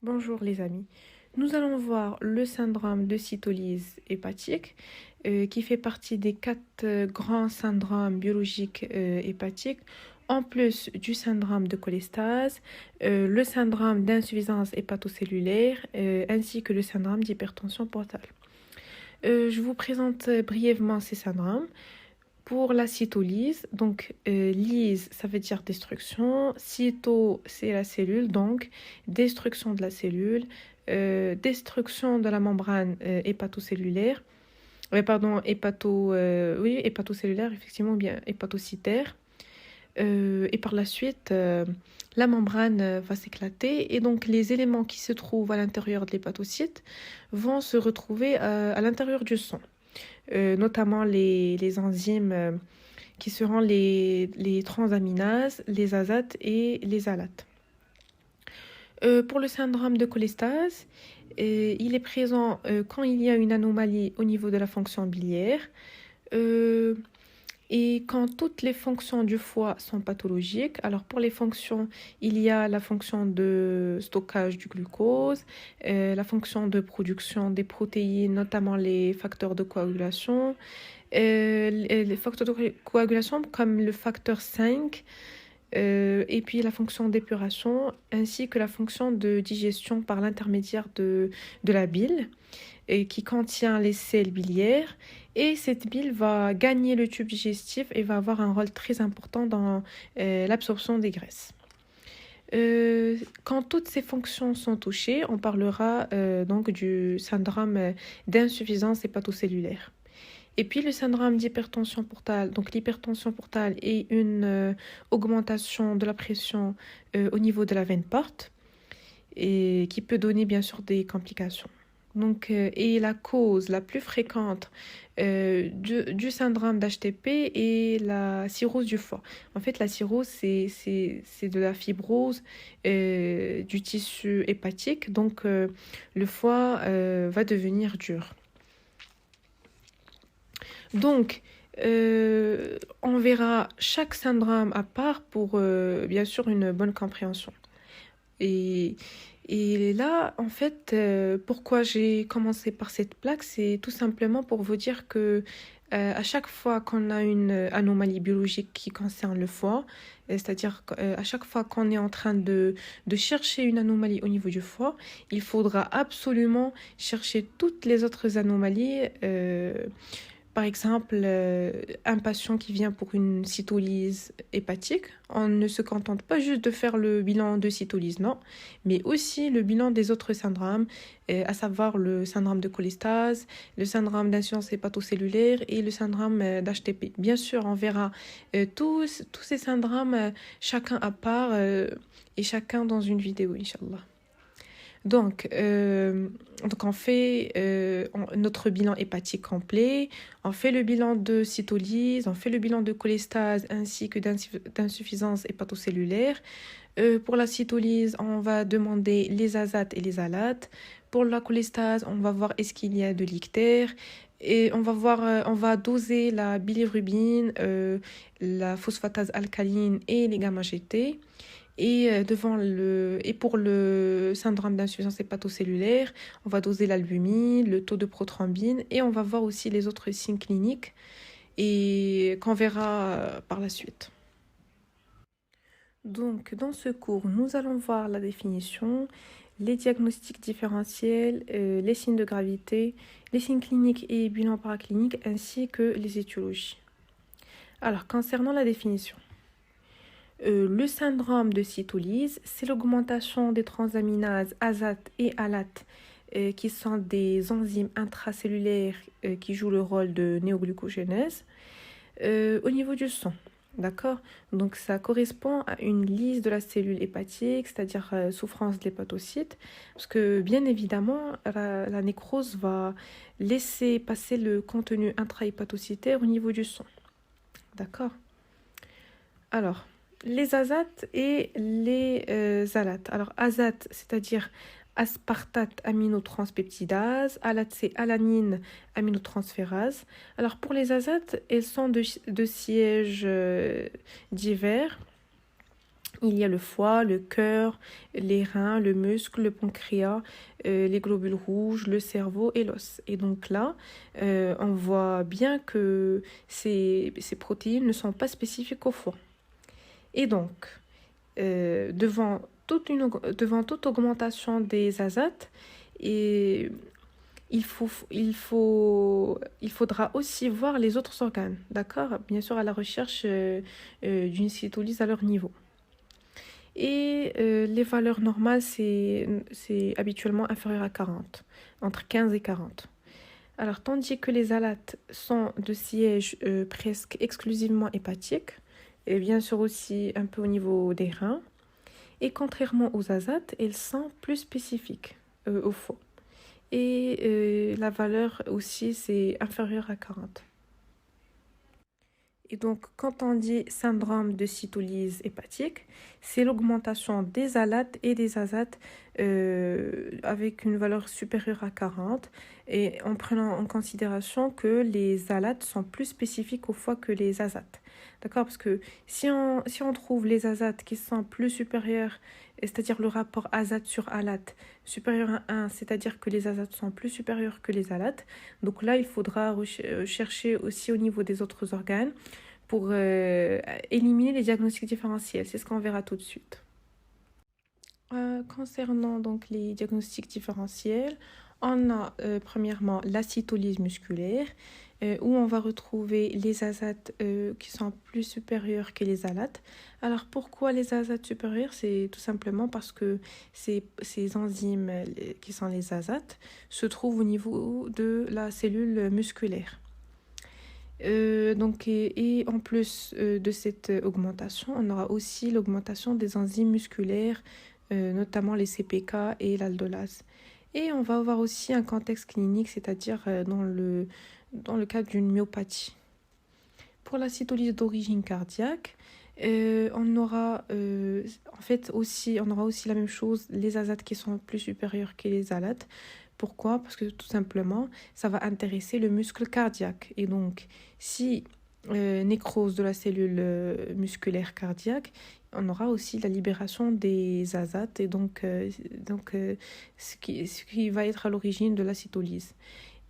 Bonjour les amis. Nous allons voir le syndrome de cytolyse hépatique qui fait partie des quatre grands syndromes biologiques hépatiques, en plus du syndrome de cholestase, le syndrome d'insuffisance hépatocellulaire ainsi que le syndrome d'hypertension portale. Je vous présente brièvement ces syndromes. Pour la cytolyse, donc lyse, ça veut dire destruction. Cyto, c'est la cellule, donc destruction de la cellule, destruction de la membrane hépatocellulaire, hépatocellulaire, effectivement, bien hépatocytaire. Et par la suite, la membrane va s'éclater et donc les éléments qui se trouvent à l'intérieur de l'hépatocyte vont se retrouver à l'intérieur du sang. Notamment les enzymes qui seront les transaminases, les azates et les alates. Pour le syndrome de cholestase, il est présent quand il y a une anomalie au niveau de la fonction biliaire et quand toutes les fonctions du foie sont pathologiques. Alors pour les fonctions, il y a la fonction de stockage du glucose, la fonction de production des protéines, notamment les facteurs de coagulation, les facteurs de coagulation comme le facteur 5, et puis la fonction d'épuration, ainsi que la fonction de digestion par l'intermédiaire de la bile, et qui contient les sels biliaires. Et cette bile va gagner le tube digestif et va avoir un rôle très important dans l'absorption des graisses. Quand toutes ces fonctions sont touchées, on parlera donc du syndrome d'insuffisance hépatocellulaire. Et puis le syndrome d'hypertension portale. Donc l'hypertension portale est une augmentation de la pression au niveau de la veine porte et qui peut donner bien sûr des complications. Donc, et la cause la plus fréquente du syndrome d'HTP est la cirrhose du foie. En fait, la cirrhose, c'est de la fibrose du tissu hépatique. Donc, le foie va devenir dur. Donc, on verra chaque syndrome à part pour, bien sûr, une bonne compréhension. Et, et là, en fait, pourquoi j'ai commencé par cette plaque, c'est tout simplement pour vous dire que à chaque fois qu'on a une anomalie biologique qui concerne le foie, c'est-à-dire qu'à chaque fois qu'on est en train de chercher une anomalie au niveau du foie, il faudra absolument chercher toutes les autres anomalies. Par exemple, un patient qui vient pour une cytolyse hépatique, on ne se contente pas juste de faire le bilan de cytolyse, non, mais aussi le bilan des autres syndromes, à savoir le syndrome de cholestase, le syndrome d'insuffisance hépatocellulaire et le syndrome d'HTP. Bien sûr, on verra tous ces syndromes, chacun à part et chacun dans une vidéo, Inch'Allah. Donc on fait notre bilan hépatique complet, on fait le bilan de cytolyse, on fait le bilan de cholestase ainsi que d'insuffisance hépatocellulaire. Pour la cytolyse, on va demander les azates et les alates. Pour la cholestase, on va voir est-ce qu'il y a de l'ictère. Et on va doser la bilirubine, la phosphatase alcaline et les gamma-GT. Et pour le syndrome d'insuffisance hépatocellulaire, on va doser l'albumine, le taux de prothrombine et on va voir aussi les autres signes cliniques et qu'on verra par la suite. Donc, dans ce cours, nous allons voir la définition, les diagnostics différentiels, les signes de gravité, les signes cliniques et bilan paraclinique, ainsi que les étiologies. Alors, concernant la définition. Le syndrome de cytolyse, c'est l'augmentation des transaminases azates et alates qui sont des enzymes intracellulaires qui jouent le rôle de néoglucogénèse au niveau du sang. D'accord? Donc ça correspond à une lyse de la cellule hépatique, c'est-à-dire souffrance de l'hépatocyte, parce que bien évidemment, la nécrose va laisser passer le contenu intrahépatocytaire au niveau du sang. D'accord? Alors, les azates et les alates. Alors, azate, c'est-à-dire aspartate aminotranspeptidase. Alate, c'est alanine aminotransférase. Alors, pour les azates, elles sont de sièges divers. Il y a le foie, le cœur, les reins, le muscle, le pancréas, les globules rouges, le cerveau et l'os. Et donc là, on voit bien que ces protéines ne sont pas spécifiques au foie. Et donc, devant toute augmentation des azates, et il faudra aussi voir les autres organes, d'accord? Bien sûr, à la recherche d'une cytolyse à leur niveau. Et les valeurs normales, c'est habituellement inférieur à 40, entre 15 et 40. Alors, tandis que les alates sont de siège presque exclusivement hépatique, et bien sûr aussi un peu au niveau des reins, et contrairement aux azates, elles sont plus spécifiques au foie. Et la valeur aussi, c'est inférieur à 40. Et donc, quand on dit syndrome de cytolyse hépatique, c'est l'augmentation des alates et des azates avec une valeur supérieure à 40 et en prenant en considération que les alates sont plus spécifiques au foie que les azates. D'accord? Parce que si on trouve les azates qui sont plus supérieurs, c'est-à-dire le rapport azate sur alate supérieur à 1, c'est-à-dire que les azates sont plus supérieurs que les alates, donc là, il faudra chercher aussi au niveau des autres organes pour éliminer les diagnostics différentiels. C'est ce qu'on verra tout de suite. Concernant donc les diagnostics différentiels, on a premièrement la cytolyse musculaire, où on va retrouver les azates qui sont plus supérieurs que les alates. Alors pourquoi les azates supérieurs? C'est tout simplement parce que ces enzymes qui sont les azates se trouvent au niveau de la cellule musculaire. Et en plus de cette augmentation, on aura aussi l'augmentation des enzymes musculaires, notamment les CPK et l'aldolase. Et on va avoir aussi un contexte clinique, c'est-à-dire dans le cadre d'une myopathie. Pour la cytolyse d'origine cardiaque, on aura aussi la même chose, les azates qui sont plus supérieurs que les alates. Pourquoi? Parce que tout simplement, ça va intéresser le muscle cardiaque. Et donc, si nécrose de la cellule musculaire cardiaque, on aura aussi la libération des azates et ce qui va être à l'origine de la cytolyse.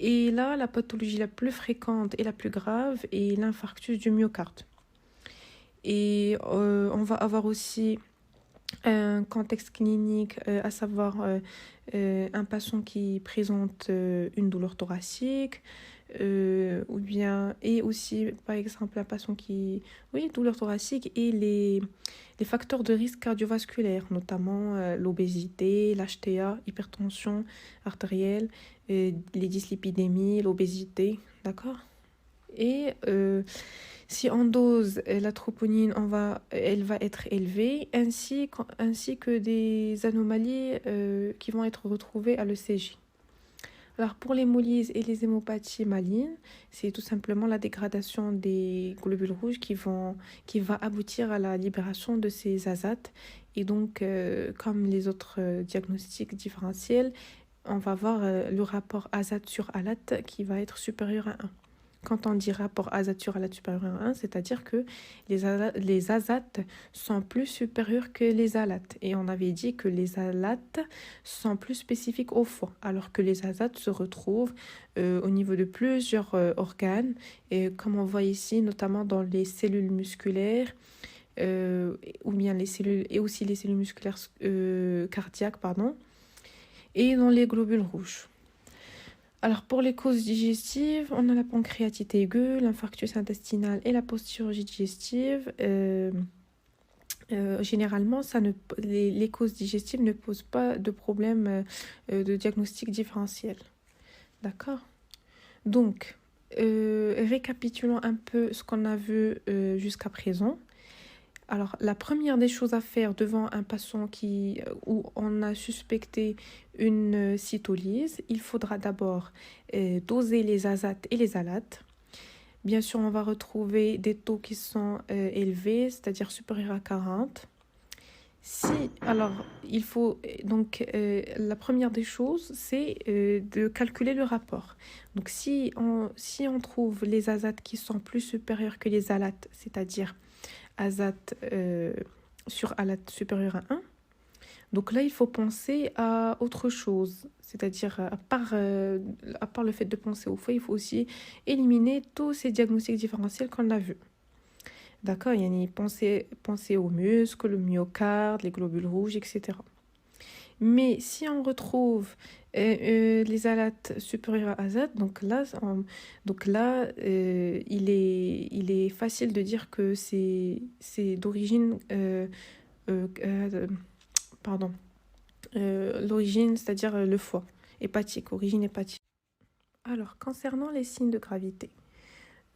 Et là, la pathologie la plus fréquente et la plus grave est l'infarctus du myocarde. Et on va avoir aussi un contexte clinique, à savoir un patient qui présente une douleur thoracique, et aussi, par exemple, un patient douleur thoracique et les facteurs de risque cardiovasculaire, notamment l'obésité, l'HTA, hypertension artérielle, les dyslipidémies, l'obésité, d'accord? Et si on dose la troponine, elle va être élevée, ainsi que des anomalies qui vont être retrouvées à l'ECJ. Alors pour l'hémolyse et les hémopathies malignes, c'est tout simplement la dégradation des globules rouges qui va aboutir à la libération de ces azates. Et donc, comme les autres diagnostics différentiels, on va voir le rapport azate sur alate qui va être supérieur à 1. Quand on dit rapport azate sur alate supérieur à 1, c'est-à-dire que les azates sont plus supérieurs que les alates. Et on avait dit que les alates sont plus spécifiques au foie, alors que les azates se retrouvent au niveau de plusieurs organes, et comme on voit ici, notamment dans les cellules musculaires, ou bien les cellules musculaires cardiaques, et dans les globules rouges. Alors pour les causes digestives, on a la pancréatite aiguë, l'infarctus intestinal et la post-chirurgie digestive. Généralement, les causes digestives ne posent pas de problème de diagnostic différentiel. D'accord? Donc, récapitulons un peu ce qu'on a vu jusqu'à présent. Alors, la première des choses à faire devant un patient où on a suspecté une cytolyse, il faudra d'abord doser les azates et les alates. Bien sûr, on va retrouver des taux qui sont élevés, c'est-à-dire supérieurs à 40. Il faut donc la première des choses, c'est de calculer le rapport. Donc, si on trouve les azates qui sont plus supérieurs que les alates, c'est-à-dire azate sur ALAT supérieur à 1, donc là, il faut penser à autre chose. C'est-à-dire, à part le fait de penser au foie, il faut aussi éliminer tous ces diagnostics différentiels qu'on a vus. D'accord? Yani penser aux muscles, le myocarde, les globules rouges, etc. Mais si on retrouve les alates supérieures à Z, il est facile de dire que c'est d'origine, pardon, l'origine, c'est-à-dire le foie, hépatique, origine hépatique. Alors, concernant les signes de gravité,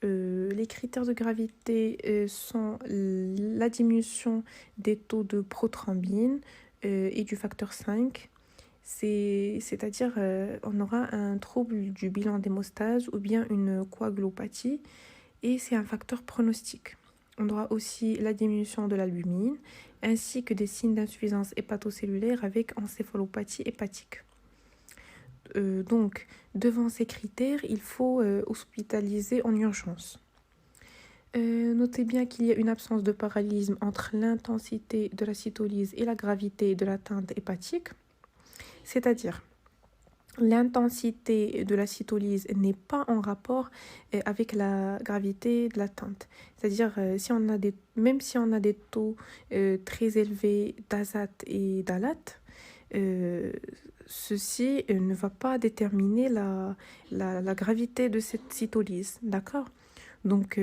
les critères de gravité sont la diminution des taux de prothrombine et du facteur 5. C'est-à-dire, on aura un trouble du bilan d'hémostase ou bien une coagulopathie, et c'est un facteur pronostic. On aura aussi la diminution de l'albumine, ainsi que des signes d'insuffisance hépatocellulaire avec encéphalopathie hépatique. Donc, devant ces critères, il faut hospitaliser en urgence. Notez bien qu'il y a une absence de parallélisme entre l'intensité de la cytolyse et la gravité de l'atteinte hépatique. C'est-à-dire, l'intensité de la cytolyse n'est pas en rapport avec la gravité de l'atteinte. C'est-à-dire, même si on a des taux très élevés d'azate et d'alate, ceci ne va pas déterminer la gravité de cette cytolyse, d'accord? Donc,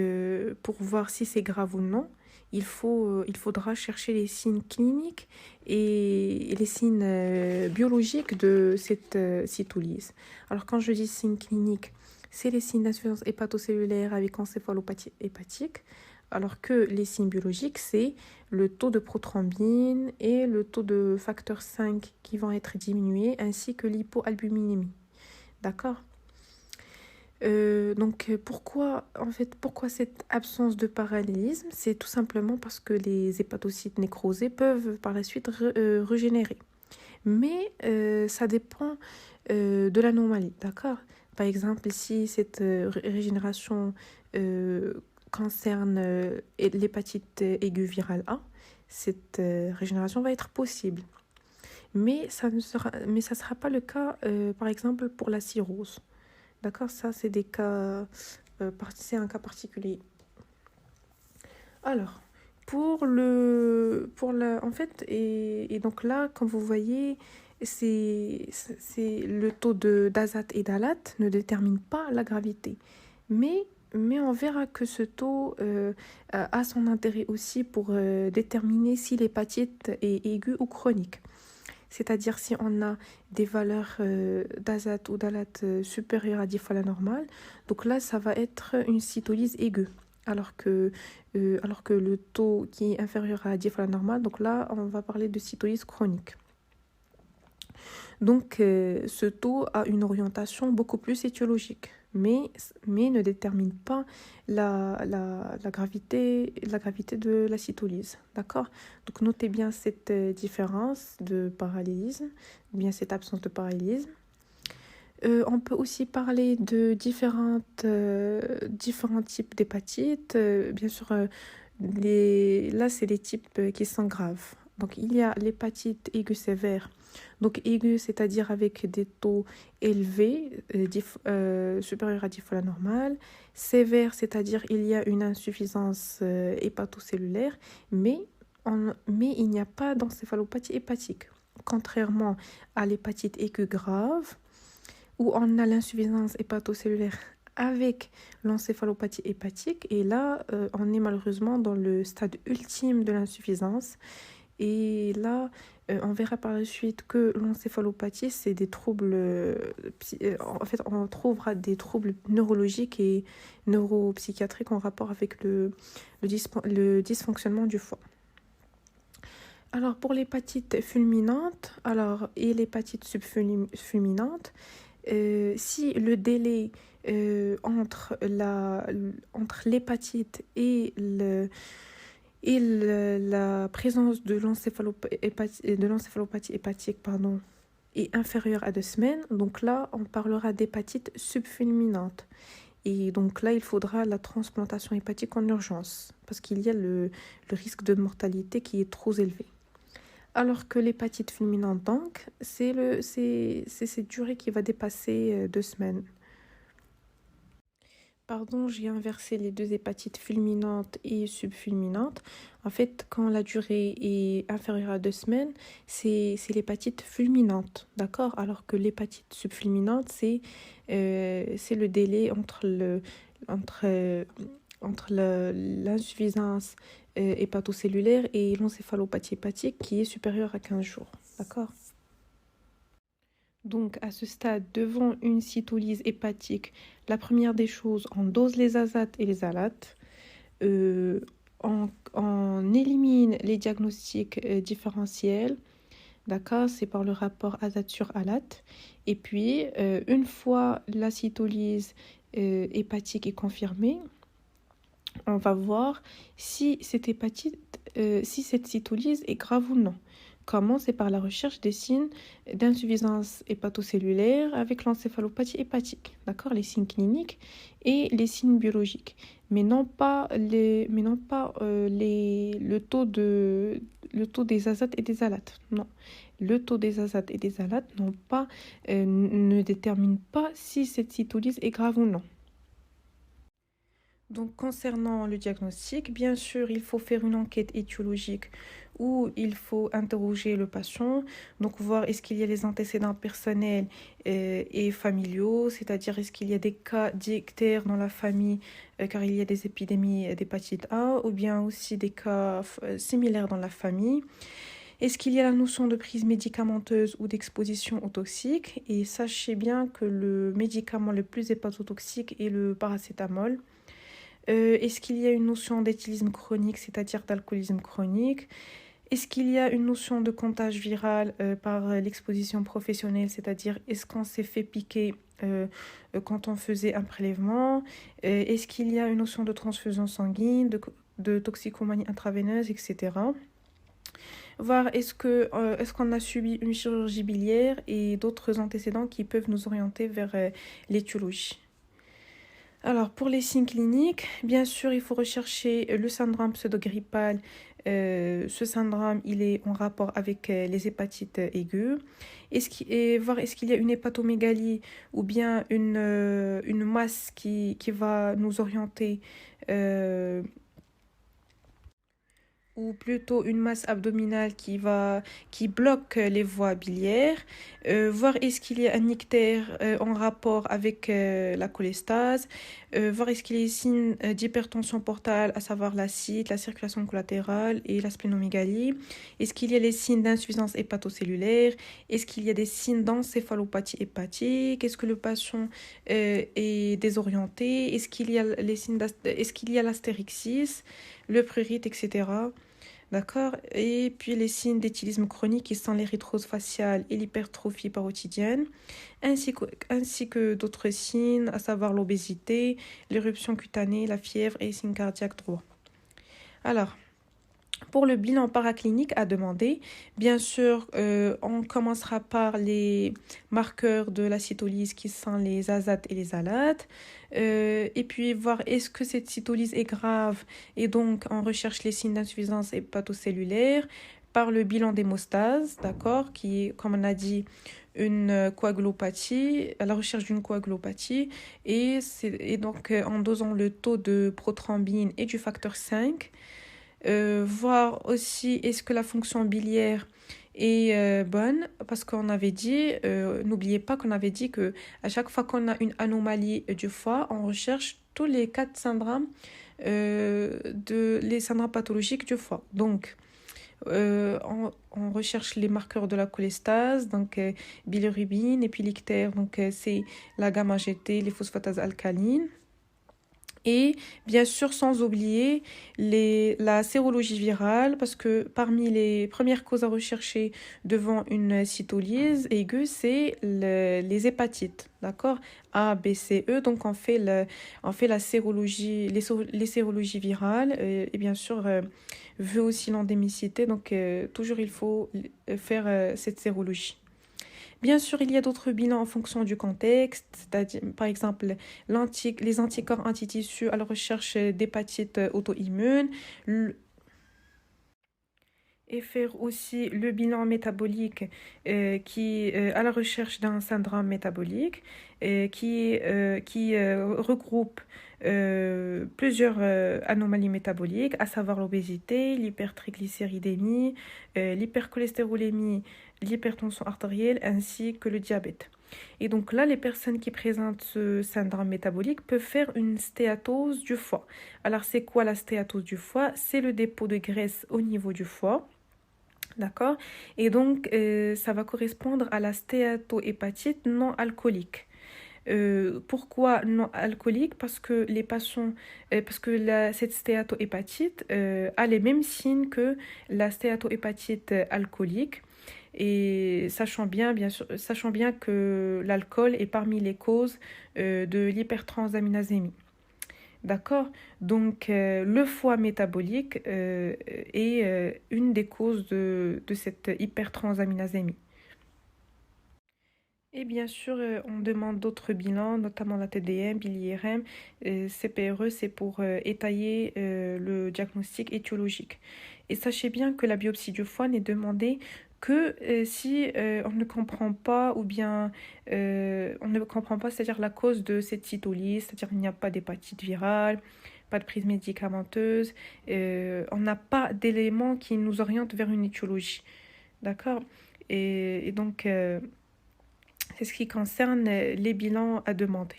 pour voir si c'est grave ou non, il faudra chercher les signes cliniques et les signes biologiques de cette cytolyse. Alors, quand je dis signes cliniques, c'est les signes d'insuffisance hépatocellulaire avec encéphalopathie hépatique, alors que les signes biologiques, c'est le taux de prothrombine et le taux de facteur 5 qui vont être diminués, ainsi que l'hypoalbuminémie. D'accord? Pourquoi cette absence de parallélisme? C'est tout simplement parce que les hépatocytes nécrosés peuvent par la suite régénérer. Mais ça dépend de l'anomalie, d'accord? Par exemple, si cette régénération concerne l'hépatite aiguë virale A, cette régénération va être possible. Mais ça sera pas le cas, par exemple, pour la cirrhose. D'accord? Ça, c'est des cas, c'est un cas particulier. Alors, en fait, et donc là, comme vous voyez, c'est le taux d'azate et d'alate ne détermine pas la gravité. Mais on verra que ce taux a son intérêt aussi pour déterminer si l'hépatite est aiguë ou chronique. C'est-à-dire si on a des valeurs d'azate ou d'alate supérieures à 10 fois la normale, donc là, ça va être une cytolyse aiguë. Alors que le taux qui est inférieur à 10 fois la normale, donc là, on va parler de cytolyse chronique. Donc, ce taux a une orientation beaucoup plus étiologique, mais ne détermine pas la gravité de la cytolyse. D'accord? Donc, notez bien cette différence de parallélisme, ou bien cette absence de parallélisme. On peut aussi parler de différents types d'hépatites. Bien sûr, là, c'est les types qui sont graves. Donc, il y a l'hépatite aiguë sévère. Donc, aiguë, c'est-à-dire avec des taux élevés, supérieurs à 10 fois la normale. Sévère, c'est-à-dire il y a une insuffisance hépatocellulaire, mais il n'y a pas d'encéphalopathie hépatique. Contrairement à l'hépatite aiguë grave, où on a l'insuffisance hépatocellulaire avec l'encéphalopathie hépatique. Et là, on est malheureusement dans le stade ultime de l'insuffisance. Et là, on verra par la suite que l'encéphalopathie, c'est des troubles... en fait, on trouvera des troubles neurologiques et neuropsychiatriques en rapport avec le dysfonctionnement du foie. Alors, pour l'hépatite fulminante et l'hépatite subfulminante, si le délai entre l'hépatite et la présence de l'encéphalopathie hépatique est inférieure à 2 semaines, donc là on parlera d'hépatite subfulminante. Et donc là, il faudra la transplantation hépatique en urgence parce qu'il y a le risque de mortalité qui est trop élevé. Alors que l'hépatite fulminante, donc, c'est cette durée qui va dépasser 2 semaines. Pardon, j'ai inversé les deux hépatites fulminantes et subfulminantes. En fait, quand la durée est inférieure à 2 semaines, c'est l'hépatite fulminante, d'accord? Alors que l'hépatite subfulminante, c'est le délai entre, euh, entre l'insuffisance hépatocellulaire et l'encéphalopathie hépatique qui est supérieure à 15 jours, d'accord? Donc, à ce stade, devant une cytolyse hépatique, la première des choses, on dose les azates et les alates. Euh, on élimine les diagnostics différentiels. D'accord, c'est par le rapport azate sur alate. Et puis, une fois la cytolyse hépatique est confirmée, on va voir si cette hépatite, si cette cytolyse est grave ou non. Comment? C'est par la recherche des signes d'insuffisance hépatocellulaire avec l'encéphalopathie hépatique, d'accord? Les signes cliniques et les signes biologiques, mais non pas le taux des azates et des alates. Non, le taux des azates et des alates ne détermine pas si cette cytolyse est grave ou non. Donc, concernant le diagnostic, bien sûr, il faut faire une enquête étiologique où il faut interroger le patient, donc voir est-ce qu'il y a les antécédents personnels et familiaux, c'est-à-dire est-ce qu'il y a des cas d'ictère dans la famille car il y a des épidémies d'hépatite A ou bien aussi des cas similaires dans la famille. Est-ce qu'il y a la notion de prise médicamenteuse ou d'exposition aux toxiques? Et sachez bien que le médicament le plus hépatotoxique est le paracétamol. Est-ce qu'il y a une notion d'éthylisme chronique, c'est-à-dire d'alcoolisme chronique? Est-ce qu'il y a une notion de contagion virale par l'exposition professionnelle, c'est-à-dire est-ce qu'on s'est fait piquer quand on faisait un prélèvement? Est-ce qu'il y a une notion de transfusion sanguine, de toxicomanie intraveineuse, etc. Voir est-ce qu'on a subi une chirurgie biliaire et d'autres antécédents qui peuvent nous orienter vers l'étiologie. Alors, pour les signes cliniques, bien sûr, il faut rechercher le syndrome pseudogrippal. Ce syndrome, il est en rapport avec les hépatites aiguës. Et voir est-ce qu'il y a une hépatomégalie ou bien une masse qui va nous orienter ou plutôt une masse abdominale qui bloque les voies biliaires, voir est-ce qu'il y a un ictère en rapport avec la cholestase, voir est-ce qu'il y a des signes d'hypertension portale, à savoir l'acide, la circulation collatérale et la splénomégalie, est-ce qu'il y a les signes d'insuffisance hépatocellulaire, est-ce qu'il y a des signes d'encéphalopathie hépatique, est-ce que le patient est désorienté, est-ce qu'il y a les signes est-ce qu'il y a l'astérixis, le prurite, etc. D'accord? Et puis les signes d'éthylisme chronique qui sont l'érythrose faciale et l'hypertrophie parotidienne, ainsi que d'autres signes, à savoir l'obésité, l'éruption cutanée, la fièvre et les signes cardiaques droits. Alors, pour le bilan paraclinique à demander, bien sûr, on commencera par les marqueurs de la cytolyse qui sont les azates et les alates. Et puis voir est-ce que cette cytolyse est grave et donc on recherche les signes d'insuffisance hépatocellulaire par le bilan d'hémostase, d'accord, qui est, comme on a dit, une coagulopathie, à la recherche d'une coagulopathie et donc en dosant le taux de prothrombine et du facteur 5. Voir aussi est-ce que la fonction biliaire est bonne, parce qu'on avait dit, n'oubliez pas qu'on avait dit que à chaque fois qu'on a une anomalie du foie, on recherche tous les 4 syndromes, les syndromes pathologiques du foie. Donc, on recherche les marqueurs de la cholestase, donc bilirubine, et puis l'ictère, donc c'est la gamma-GT, les phosphatases alcalines. Et bien sûr, sans oublier la sérologie virale, parce que parmi les premières causes à rechercher devant une cytolyse aiguë, c'est les hépatites, d'accord? A, B, C, E. Donc, on fait la sérologie, les sérologies virales, et bien sûr, vu aussi l'endémicité. Donc, toujours, il faut faire cette sérologie. Bien sûr, il y a d'autres bilans en fonction du contexte, c'est-à-dire, par exemple, les anticorps antitissus à la recherche d'hépatite auto-immune, et faire aussi le bilan métabolique qui à la recherche d'un syndrome métabolique qui regroupe plusieurs anomalies métaboliques, à savoir l'obésité, l'hypertriglycéridémie, l'hypercholestérolémie, l'hypertension artérielle ainsi que le diabète. Et donc là, les personnes qui présentent ce syndrome métabolique peuvent faire une stéatose du foie. Alors, c'est quoi la stéatose du foie? C'est le dépôt de graisse au niveau du foie. D'accord? Et donc, ça va correspondre à la stéatohépatite non alcoolique. Pourquoi non alcoolique? Parce que les patients, parce que cette stéatohépatite a les mêmes signes que la stéatohépatite alcoolique. Et bien sûr, sachant bien que l'alcool est parmi les causes de l'hypertransaminasémie. D'accord? Donc, le foie métabolique est une des causes de cette hypertransaminasémie. Et bien sûr, on demande d'autres bilans, notamment la TDM, bilirème, CPRE, c'est pour étayer le diagnostic étiologique. Et sachez bien que la biopsie du foie n'est demandée que si on ne comprend pas ou bien on ne comprend pas, c'est-à-dire la cause de cette cytolyse, c'est-à-dire il n'y a pas d'hépatite virale, pas de prise médicamenteuse, on n'a pas d'éléments qui nous orientent vers une étiologie. D'accord? Et donc, c'est ce qui concerne les bilans à demander.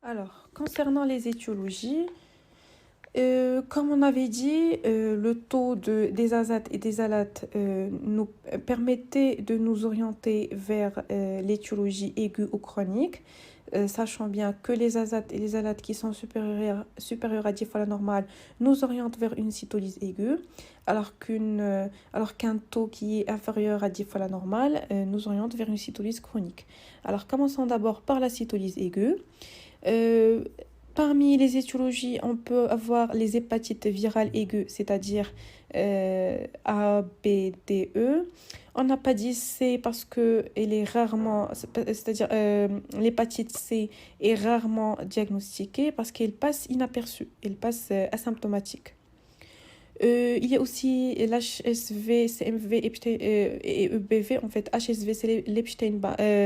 Alors, concernant les étiologies, comme on avait dit, le taux des azates et des alates nous permettait de nous orienter vers l'étiologie aiguë ou chronique, sachant bien que les azates et les alates qui sont supérieurs à 10 fois la normale nous orientent vers une cytolyse aiguë, alors qu'un taux qui est inférieur à 10 fois la normale nous oriente vers une cytolyse chronique. Alors, commençons d'abord par la cytolyse aiguë. Euh, Parmi les étiologies, on peut avoir les hépatites virales aiguës, c'est-à-dire A, B, D, E. On n'a pas dit C parce que elle est rarement, c'est-à-dire l'hépatite C est rarement diagnostiquée parce qu'elle passe inaperçue, elle passe asymptomatique. Il y a aussi l'HSV, CMV et EBV. En fait, HSV, c'est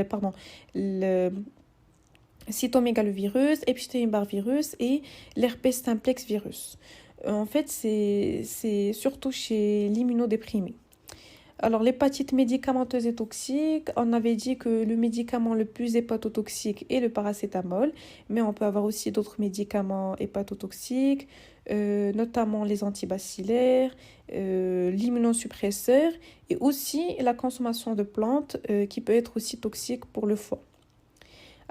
pardon, le cytomégalovirus, Epstein-Barr virus et l'herpès simplex virus. En fait, c'est surtout chez l'immunodéprimé. Alors, l'hépatite médicamenteuse et toxique, on avait dit que le médicament le plus hépatotoxique est le paracétamol, mais on peut avoir aussi d'autres médicaments hépatotoxiques, notamment les antibacillaires, l'immunosuppresseur et aussi la consommation de plantes qui peut être aussi toxique pour le foie.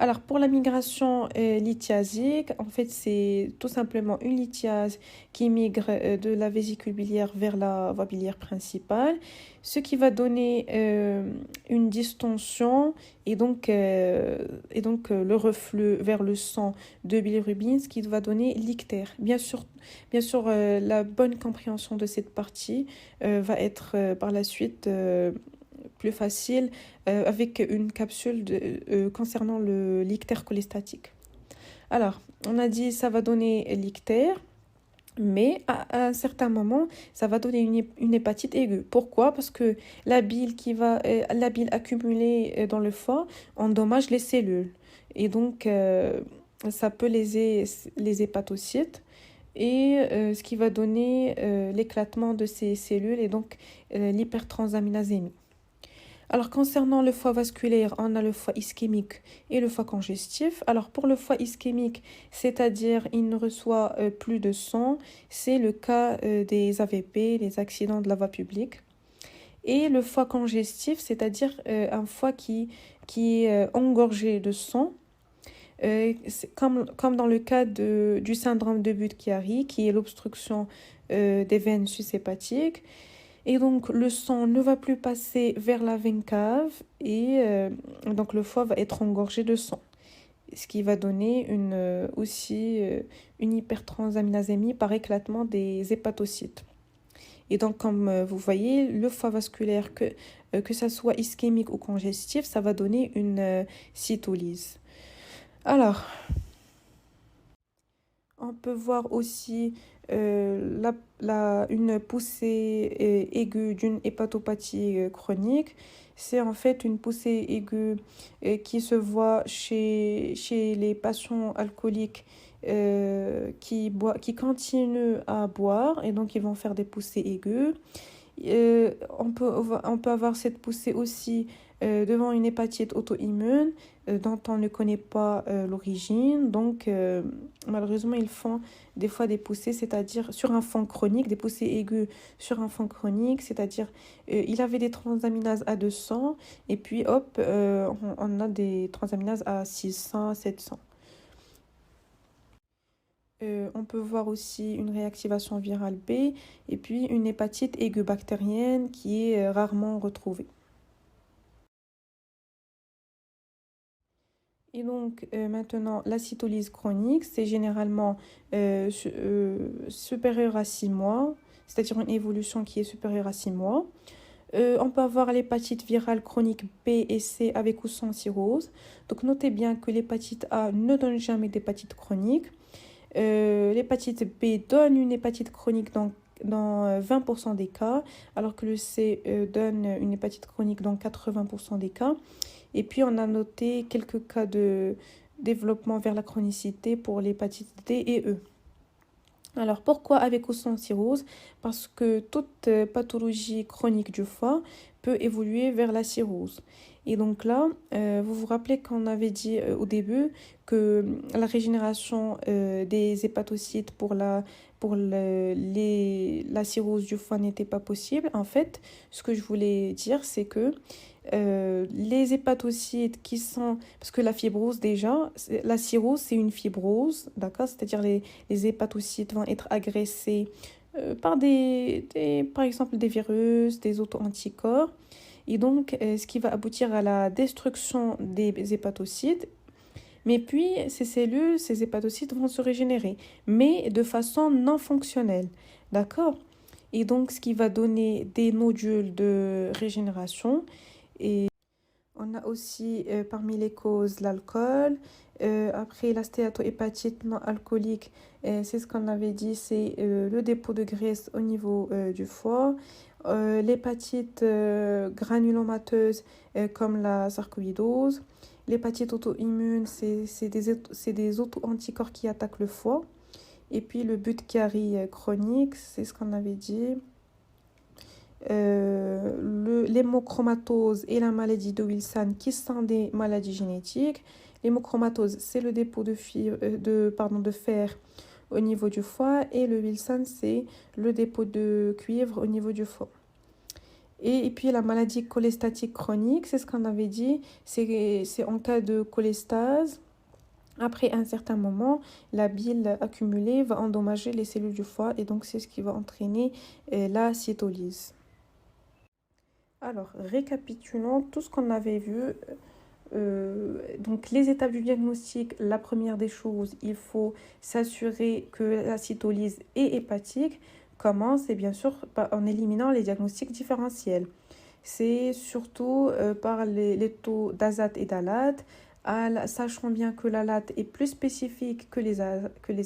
Alors, pour la migration lithiasique, en fait, c'est tout simplement une lithiase qui migre de la vésicule biliaire vers la voie biliaire principale, ce qui va donner une distension et donc le reflux vers le sang de bilirubine, ce qui va donner l'ictère. Bien sûr, la bonne compréhension de cette partie va être par la suite plus facile avec une capsule concernant l'ictère cholestatique. Alors, on a dit ça va donner l'ictère, mais à un certain moment, ça va donner une hépatite aiguë. Pourquoi? Parce que la bile accumulée dans le foie endommage les cellules. Et donc, ça peut léser les hépatocytes et ce qui va donner l'éclatement de ces cellules et donc l'hypertransaminasémie. Alors, concernant le foie vasculaire, on a le foie ischémique et le foie congestif. Alors, pour le foie ischémique, c'est-à-dire il ne reçoit plus de sang, c'est le cas des AVP, les accidents de la voie publique. Et le foie congestif, c'est-à-dire un foie qui est engorgé de sang, comme dans le cas du syndrome de Budd-Chiari, qui est l'obstruction des veines sushépatiques. Et donc, le sang ne va plus passer vers la veine cave et donc le foie va être engorgé de sang. Ce qui va donner aussi une hypertransaminasémie par éclatement des hépatocytes. Et donc, comme vous voyez, le foie vasculaire, que ça soit ischémique ou congestif, ça va donner une cytolyse. Alors, on peut voir aussi une poussée aiguë d'une hépatopathie chronique. C'est en fait une poussée aiguë qui se voit chez les patients alcooliques qui continuent à boire et donc ils vont faire des poussées aiguës. On peut avoir cette poussée aussi devant une hépatite auto-immune dont on ne connaît pas l'origine. Donc, malheureusement, ils font des fois des poussées, c'est-à-dire sur un fond chronique, des poussées aiguës sur un fond chronique, c'est-à-dire il avait des transaminases à 200 et puis hop, on a des transaminases à 600, 700. On peut voir aussi une réactivation virale B et puis une hépatite aiguë bactérienne qui est rarement retrouvée. Et donc maintenant, la cytolyse chronique, c'est généralement supérieur à 6 mois, c'est-à-dire une évolution qui est supérieure à 6 mois. On peut avoir l'hépatite virale chronique B et C avec ou sans cirrhose. Donc notez bien que l'hépatite A ne donne jamais d'hépatite chronique. L'hépatite B donne une hépatite chronique dans 20% des cas, alors que le C donne une hépatite chronique dans 80% des cas. Et puis, on a noté quelques cas de développement vers la chronicité pour l'hépatite D et E. Alors, pourquoi avec ou sans cirrhose? Parce que toute pathologie chronique du foie peut évoluer vers la cirrhose. Et donc là, vous vous rappelez qu'on avait dit au début que la régénération des hépatocytes pour la cirrhose du foie n'était pas possible. En fait, ce que je voulais dire, c'est que les hépatocytes qui sont... Parce que la fibrose déjà, la cirrhose, c'est une fibrose, d'accord? C'est-à-dire les hépatocytes vont être agressés par par exemple des virus, des auto-anticorps. Et donc, ce qui va aboutir à la destruction des hépatocytes. Mais puis, ces cellules, ces hépatocytes vont se régénérer, mais de façon non fonctionnelle. D'accord? Et donc, ce qui va donner des nodules de régénération. Et on a aussi parmi les causes l'alcool. Après, la stéatohépatite non alcoolique, c'est ce qu'on avait dit, c'est le dépôt de graisse au niveau du foie. L'hépatite granulomateuse comme la sarcoïdose. L'hépatite auto-immune, c'est des auto-anticorps qui attaquent le foie. Et puis le Budd-Chiari chronique, c'est ce qu'on avait dit. L'hémochromatose et la maladie de Wilson qui sont des maladies génétiques. L'hémochromatose, c'est le dépôt de fer au niveau du foie et le Wilson, c'est le dépôt de cuivre au niveau du foie. Et puis la maladie cholestatique chronique, c'est ce qu'on avait dit, c'est en cas de cholestase. Après un certain moment, la bile accumulée va endommager les cellules du foie et donc c'est ce qui va entraîner la cytolyse. Alors, récapitulons tout ce qu'on avait vu. Donc, les étapes du diagnostic, la première des choses, il faut s'assurer que la cytolyse est hépatique. Comment? C'est bien sûr en éliminant les diagnostics différentiels. C'est surtout par les taux d'azate et d'alate, sachant bien que l'alate est plus spécifique que les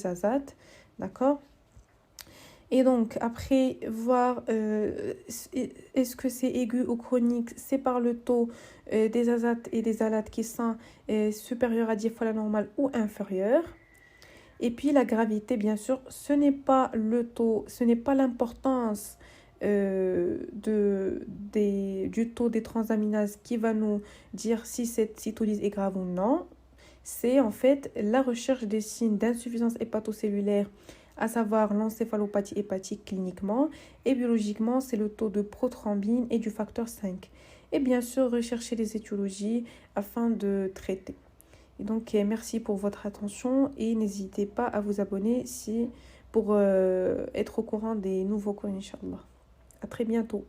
azates. D'accord? Et donc, après, voir est-ce que c'est aigu ou chronique, c'est par le taux des azates et des alates qui sont supérieurs à 10 fois la normale ou inférieurs. Et puis, la gravité, bien sûr, ce n'est pas le taux, ce n'est pas l'importance du taux des transaminases qui va nous dire si cette cytolyse est grave ou non. C'est en fait la recherche des signes d'insuffisance hépatocellulaire, à savoir l'encéphalopathie hépatique cliniquement, et biologiquement, c'est le taux de prothrombine et du facteur 5. Et bien sûr, rechercher les étiologies afin de traiter. Et donc, merci pour votre attention et n'hésitez pas à vous abonner pour être au courant des nouveaux cours, Inch'Allah. À très bientôt.